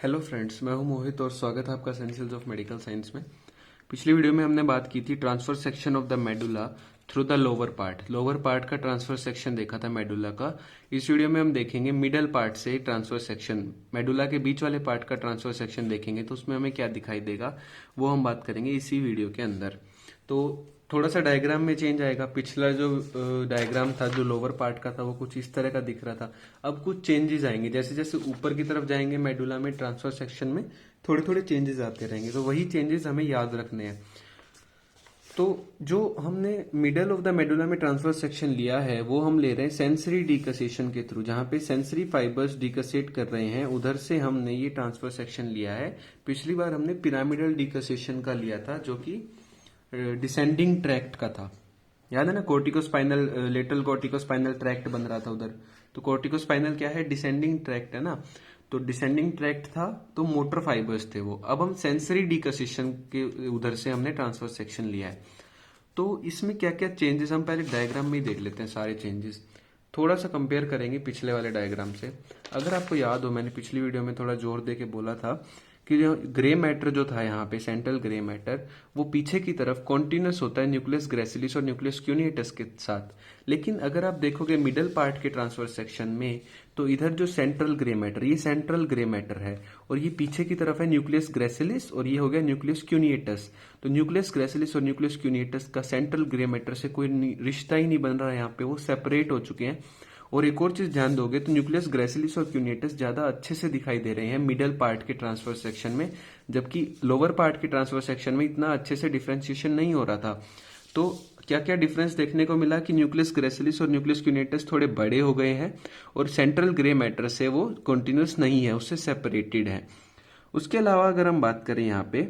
Hello friends, मैं हूं मोहित और स्वागत है आपका एसेंशियल्स ऑफ मेडिकल साइंस में। पिछली वीडियो में हमने बात की थी transfer section of the medulla through the lower part का ट्रांसफर सेक्शन देखा था मेडुला का। इस वीडियो में हम देखेंगे मिडल पार्ट से ट्रांसफर सेक्शन, मेडुला के बीच वाले पार्ट का ट्रांसफर सेक्शन देखेंगे तो उसमें हमें क्या दिखाई देगा वो हम बात करेंगे इसी वीडियो के अंदर। तो थोड़ा सा डायग्राम में चेंज आएगा। पिछला जो डायग्राम था जो लोअर पार्ट का था वो कुछ इस तरह का दिख रहा था। अब कुछ चेंजेस आएंगे, जैसे जैसे ऊपर की तरफ जाएंगे मेडुला में ट्रांसफर सेक्शन में थोड़े थोड़े चेंजेस आते रहेंगे, तो वही चेंजेस हमें याद रखने हैं। तो जो हमने मिडल ऑफ द मेडुला में ट्रांसफर सेक्शन लिया है वो हम ले रहे हैं सेंसरी डिकसेशन के थ्रू, जहां पे सेंसरी फाइबर्स डिकसेट कर रहे हैं उधर से हमने ये ट्रांसफर सेक्शन लिया है। पिछली बार हमने पिरामिडल डिकसेशन का लिया था जो कि डिसेंडिंग ट्रैक्ट का था, याद है ना। कोर्टिकोस्पाइनल लेटरल कोर्टिकोस्पाइनल ट्रैक्ट बन रहा था उधर। तो कोर्टिकोस्पाइनल क्या है, डिसेंडिंग ट्रैक्ट है ना। तो डिसेंडिंग ट्रैक्ट था तो मोटर फाइबर्स थे वो। अब हम सेंसरी डिकसेशन के उधर से हमने ट्रांसफर सेक्शन लिया है। तो इसमें क्या क्या चेंजेस हम पहले डायग्राम में ही देख लेते हैं। सारे चेंजेस थोड़ा सा कंपेयर करेंगे पिछले वाले डायग्राम से। अगर आपको याद हो, मैंने पिछली वीडियो में थोड़ा जोर दे के बोला था कि जो ग्रे मैटर जो था यहाँ पे सेंट्रल ग्रे मैटर, वो पीछे की तरफ कॉन्टिन्यूस होता है न्यूक्लियस ग्रेसिलिस और न्यूक्लियस क्यूनिएटस के साथ। लेकिन अगर आप देखोगे मिडल पार्ट के ट्रांसफर सेक्शन में तो इधर जो सेंट्रल ग्रे मैटर, ये सेंट्रल ग्रे मैटर है और ये पीछे की तरफ है न्यूक्लियस ग्रेसिलिस और ये हो गया न्यूक्लियस क्यूनिएटस। तो न्यूक्लियस ग्रेसिलिस और न्यूक्लियस क्यूनिएटस का सेंट्रल ग्रे मैटर से कोई रिश्ता ही नहीं बन रहा है यहाँ पे, वो सेपरेट हो चुके हैं। और एक और चीज ध्यान दोगे तो न्यूक्लियस ग्रेसिलिस और क्यूनिएटस ज्यादा अच्छे से दिखाई दे रहे हैं मिडल पार्ट के ट्रांसफर सेक्शन में, जबकि लोअर पार्ट के ट्रांसफर सेक्शन में इतना अच्छे से डिफ्रेंशिएशन नहीं हो रहा था। तो क्या क्या डिफरेंस देखने को मिला कि न्यूक्लियस ग्रेसिलिस और न्यूक्लियस क्यूनिएटस थोड़े बड़े हो गए हैं और सेंट्रल ग्रे मैटर से वो कॉन्टिन्यूस नहीं है, उससे सेपरेटेड है। उसके अलावा अगर हम बात करें यहाँ पे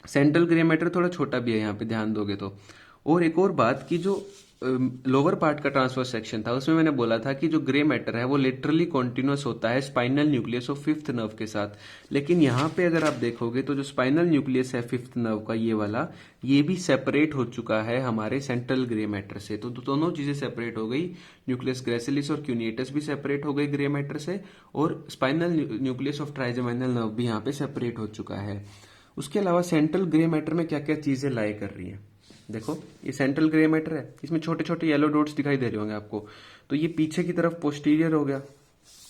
सेंट्रल ग्रे मैटर थोड़ा छोटा भी है यहाँ पे, ध्यान दोगे तो। और एक और बात की जो लोअर पार्ट का ट्रांसफर सेक्शन था उसमें मैंने बोला था कि जो ग्रे मैटर है वो लिटरली कॉन्टिन्यूस होता है स्पाइनल न्यूक्लियस और फिफ्थ नर्व के साथ। लेकिन यहाँ पे अगर आप देखोगे तो जो स्पाइनल न्यूक्लियस है फिफ्थ नर्व का, ये वाला, ये भी सेपरेट हो चुका है हमारे सेंट्रल ग्रे मैटर से। तो दोनों चीजें सेपरेट हो गई, न्यूक्लियस ग्रेसिलिस और क्यूनिएटस भी सेपरेट हो गई ग्रे मैटर से, और spinal nucleus of trigeminal nerve भी यहाँ पे सेपरेट हो चुका है। उसके अलावा सेंट्रल ग्रे मैटर में क्या क्या चीजें लाई कर रही है, देखो। ये सेंट्रल ग्रे मैटर है, इसमें छोटे छोटे येलो डॉट्स दिखाई दे रहे होंगे आपको। तो ये पीछे की तरफ पोस्टीरियर हो गया,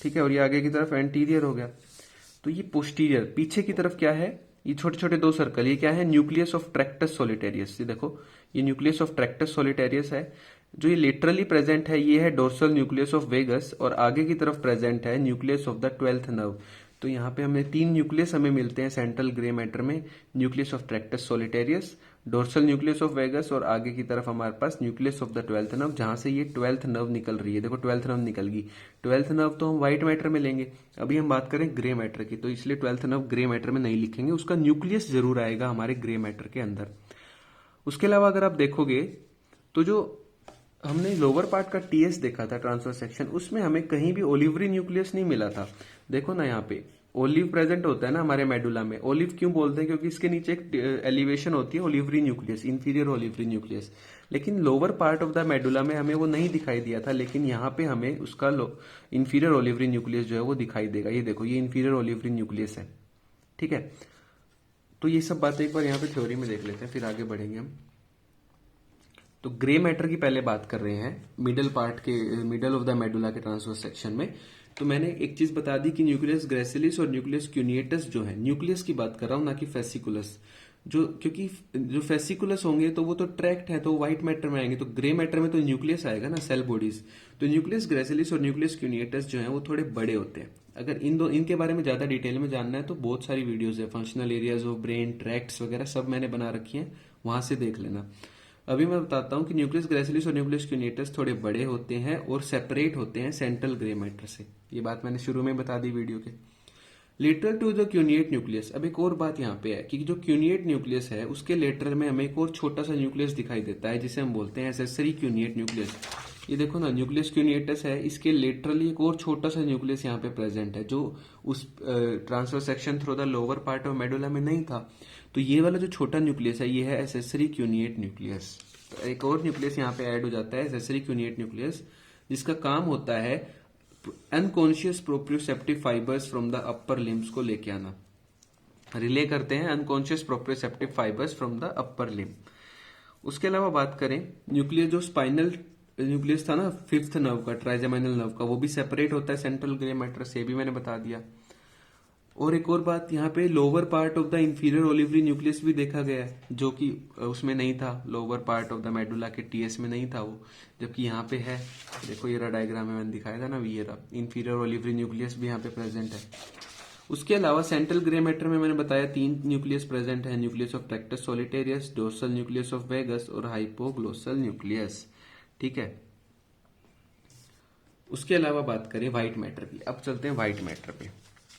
ठीक है, और ये आगे की तरफ एंटीरियर हो गया। तो ये पोस्टीरियर, पीछे की तरफ क्या है, ये छोटे छोटे दो सर्कल, ये क्या है, न्यूक्लियस ऑफ ट्रैक्टस सोलिटेरियस। ये देखो, ये न्यूक्लियस ऑफ ट्रैक्टस सोलिटेरियस है। जो ये लेटरली प्रेजेंट है ये है डोर्सल न्यूक्लियस ऑफ वेगस, और आगे की तरफ प्रेजेंट है nucleus of the twelfth nerve. तो यहाँ पे हमें तीन न्यूक्लियस हमें मिलते हैं सेंट्रल ग्रे मैटर में, nucleus of tractus solitarius, dorsal nucleus of vagus, और आगे की तरफ हमारे पास nucleus of the twelfth nerve, जहां से ये ट्वेल्थ नर्व निकल रही है। देखो ट्वेल्थ नर्व निकल गई। ट्वेल्थ नर्व तो हम व्हाइट मैटर में लेंगे, अभी हम बात करें ग्रे मैटर की, तो इसलिए ट्वेल्थ नर्व ग्रे मैटर में नहीं लिखेंगे, उसका न्यूक्लियस जरूर आएगा हमारे ग्रे मैटर के अंदर। उसके अलावा अगर आप देखोगे तो जो हमने लोअर पार्ट का टीएस देखा था ट्रांसफर सेक्शन, उसमें हमें कहीं भी ओलिवरी न्यूक्लियस नहीं मिला था। देखो ना, यहाँ पे ओलिव प्रेजेंट होता है ना हमारे मेडुला में। ओलिव क्यों बोलते हैं, क्योंकि इसके नीचे एक एलिवेशन होती है olivary nucleus, inferior olivary nucleus. लेकिन lower part of the medulla में हमें वो नहीं दिखाई दिया था, लेकिन यहाँ पे हमें उसका इंफीरियर ओलिवरी न्यूक्लियस जो है वो दिखाई देगा। ये देखो, ये इंफीरियर ओलिवरी न्यूक्लियस है, ठीक है। तो ये सब बातें एक बार यहाँ पे थ्योरी में देख लेते हैं, फिर आगे बढ़ेंगे हम। तो ग्रे मैटर की पहले बात कर रहे हैं मिडल पार्ट के, मिडल ऑफ द मेडुला के ट्रांसफर सेक्शन में। तो मैंने एक चीज बता दी कि न्यूक्लियस ग्रेसिलिस और न्यूक्लियस क्यूनिएटस जो है, न्यूक्लियस की बात कर रहा हूं ना कि फेसिकुलस, जो, क्योंकि जो फेसिकुलस होंगे तो वो तो ट्रैक्ट है, तो व्हाइट मैटर में आएंगे, तो ग्रे मैटर में तो न्यूक्लियस आएगा ना, सेल बॉडीज। तो न्यूक्लियस ग्रेसिलिस और न्यूक्लियस क्यूनिएटस जो है वो थोड़े बड़े होते हैं। अगर इनके बारे में ज्यादा डिटेल में जानना है तो बहुत सारी वीडियोज है, functional areas of brain, tracts वगैरह सब मैंने बना रखी है, वहां से देख लेना। अभी मैं बताता हूं कि न्यूक्लियस ग्रेसिलिस और न्यूक्लियस क्यूनिएटस थोड़े बड़े होते हैं और सेपरेट होते हैं सेंट्रल ग्रे मैटर से। ये बात मैंने शुरू में बता दी वीडियो के। Lateral to the cuneate nucleus, अब एक और बात यहाँ पे है कि जो क्यूनिएट न्यूक्लियस है उसके लेटरल में हमें एक और छोटा सा न्यूक्लियस दिखाई देता है जिसे हम बोलते हैं एसेसरी क्यूनिएट न्यूक्लियस। ये देखो ना, न्यूक्लियस क्यूनिएटस है, इसके लेटरली एक और छोटा सा न्यूक्लियस यहाँ पे प्रेजेंट है, जो उस transfer section through the lower part of medulla में नहीं था। तो ये वाला जो छोटा न्यूक्लियस है ये है एसेसरी क्यूनिएट न्यूक्लियस। तो एक और न्यूक्लियस यहाँ पे ऐड हो जाता है एसेसरी क्यूनिएट न्यूक्लियस, जिसका काम होता है unconscious proprioceptive fibres from the upper limbs को लेके आना, रिले करते हैं unconscious proprioceptive fibres from the upper limb. उसके अलावा बात करें न्यूक्लियस, जो स्पाइनल न्यूक्लियस था ना फिफ्थ नर्व का, ट्राइजेमिनल नर्व का, वो भी सेपरेट होता है सेंट्रल ग्रे मैटर से, भी मैंने बता दिया। और एक और बात, यहाँ पे lower part of the inferior olivary nucleus भी देखा गया है, जो कि उसमें नहीं था, lower part of the medulla के टीएस में नहीं था वो, जबकि यहाँ पे है। देखो ये रहा डायग्राम में मैंने दिखाया था ना, ये रहा इंफीरियर ओलिवरी न्यूक्लियस भी यहाँ पे प्रेजेंट है। उसके अलावा सेंट्रल ग्रे मैटर में मैंने बताया 3 न्यूक्लियस प्रेजेंट है, nucleus of tractus solitarius, dorsal nucleus of vagus और हाइपोग्लोसल न्यूक्लियस। ठीक है। उसके अलावा बात करें व्हाइट मैटर की। अब चलते हैं व्हाइट मैटर पे।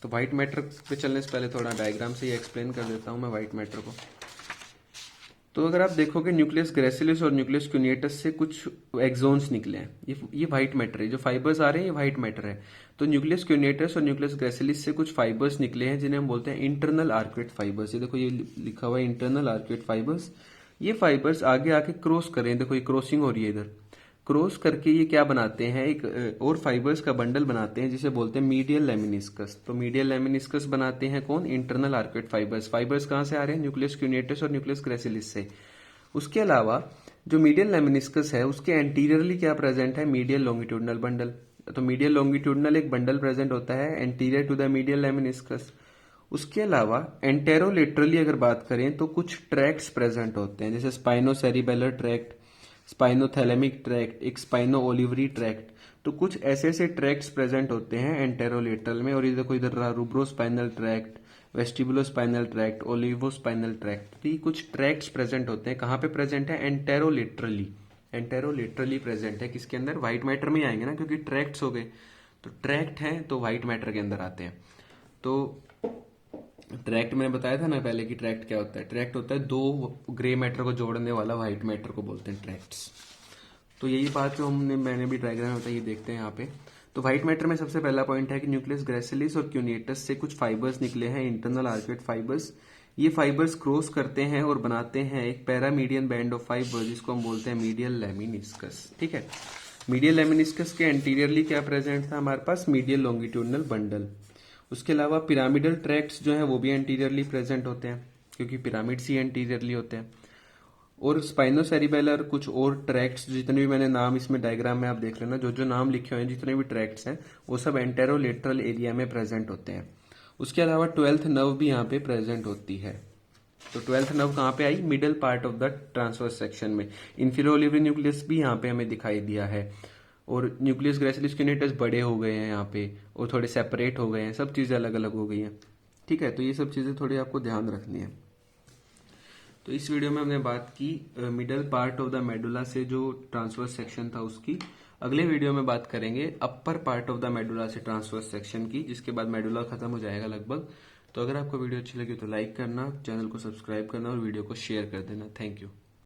तो व्हाइट मैटर पे चलने से पहले थोड़ा डायग्राम से ही एक्सप्लेन कर देता हूं मैं व्हाइट मैटर को। तो अगर आप देखोगे न्यूक्लियस ग्रेसिलिस और न्यूक्लियस क्यूनिएटस से कुछ एक्सोन्स निकले हैं, ये व्हाइट मैटर है, जो फाइबर्स आ रहे हैं ये व्हाइट मैटर है। तो न्यूक्लियस क्यूनिएटस और न्यूक्लियस ग्रेसिलिस से कुछ फाइबर्स निकले हैं जिन्हें हम बोलते हैं इंटरनल आर्कुएट फाइबर्स। ये देखो ये लिखा हुआ है इंटरनल आर्कुएट फाइबर्स। ये फाइबर्स आगे आके क्रॉस करें, देखो ये क्रॉसिंग हो रही है इधर, क्रॉस करके ये क्या बनाते हैं, एक और फाइबर्स का बंडल बनाते हैं जिसे बोलते हैं मीडियल लेमिनिस्कस। तो मीडियल लेमिनिस्कस बनाते हैं कौन, इंटरनल आर्कुएट फाइबर्स। फाइबर्स कहां से आ रहे हैं, न्यूक्लियस क्यूनिएटस और न्यूक्लियस ग्रेसिलिस से। उसके अलावा जो मीडियल लेमिनिस्कस है उसके एंटीरियरली क्या प्रेजेंट है, मीडियल लॉन्गिट्यूडनल बंडल। तो मीडियल लॉन्गिट्यूडनल एक बंडल प्रेजेंट होता है anterior to the medial lemniscus. उसके अलावा एंटेरोलेटरली अगर बात करें तो कुछ ट्रैक्ट्स प्रेजेंट होते हैं, जैसे स्पाइनोसेरिबेलर ट्रैक्ट, स्पाइनोथैलेमिक ट्रैक्ट, एक स्पाइनो ओलिवरी ट्रैक्ट। तो कुछ ऐसे ऐसे ट्रैक्ट्स प्रेजेंट होते हैं एंटेरोलेटरल में। और इधर को इधर रूब्रोस्पाइनल ट्रैक्ट, वेस्टिबुलोस्पाइनल ट्रैक्ट, ओलिवोस्पाइनल ट्रैक्ट। तो ये कुछ ट्रैक्ट्स प्रेजेंट होते हैं, कहाँ पे प्रेजेंट है, एंटेरोलेटरली। एंटेरोलेटरली प्रेजेंट है किसके अंदर, व्हाइट मैटर में आएंगे ना, क्योंकि ट्रैक्ट्स हो गए तो ट्रैक्ट हैं तो व्हाइट मैटर के अंदर आते हैं। तो ट्रैक्ट मैंने बताया था ना पहले कि ट्रैक्ट क्या होता है, ट्रैक्ट होता है दो ग्रे मैटर को जोड़ने वाला, व्हाइट मैटर को बोलते हैं ट्रैक्ट्स। तो यही बात जो मैंने भी डायग्राम में बताई, ये देखते हैं यहाँ पे। तो व्हाइट मैटर में सबसे पहला पॉइंट है कि न्यूक्लियस ग्रेसिलिस और क्यूनिएटस से कुछ फाइबर्स निकले हैं, इंटरनल आर्कुएट फाइबर्स। ये फाइबर्स क्रॉस करते हैं और बनाते हैं एक पैरामीडियन बैंड ऑफ फाइबर जिसको हम बोलते हैं मीडियल लेमिनिस्कस। ठीक है। मीडियल लेमिनिस्कस के एंटीरियरली क्या प्रेजेंट था हमारे पास, मीडियल लॉन्गिट्यूडनल बंडल। उसके अलावा पिरामिडल ट्रैक्ट्स जो हैं वो भी एंटीरियरली प्रेजेंट होते हैं, क्योंकि पिरामिड्स ही एंटीरियरली होते हैं। और स्पाइनोसेरिबेलर कुछ और ट्रैक्ट्स, जितने भी मैंने नाम इसमें डायग्राम में आप देख लेना, जो जो नाम लिखे हुए हैं, जितने भी ट्रैक्ट्स हैं वो सब एंटेरोलेटरल एरिया में प्रेजेंट होते हैं। उसके अलावा 12th नर्व भी यहाँ पे प्रेजेंट होती है। तो 12th नर्व कहाँ पे आई, middle part of the transverse section में। इंफीरियर ओलिवरी न्यूक्लियस भी यहाँ पे हमें दिखाई दिया है। और न्यूक्लियस ग्रेसिलिस क्यूनिएटस बड़े हो गए हैं यहाँ पे, और थोड़े सेपरेट हो गए हैं, सब चीजें अलग अलग हो गई हैं। ठीक है। तो ये सब चीजें थोड़ी आपको ध्यान रखनी है। तो इस वीडियो में हमने बात की middle part of the medulla से जो ट्रांसवर्स सेक्शन था उसकी। अगले वीडियो में बात करेंगे upper part of the medulla से ट्रांसवर्स सेक्शन की, जिसके बाद मेडुला खत्म हो जाएगा लगभग। तो अगर आपको वीडियो अच्छी लगी तो लाइक करना, चैनल को सब्सक्राइब करना और वीडियो को शेयर कर देना। Thank you.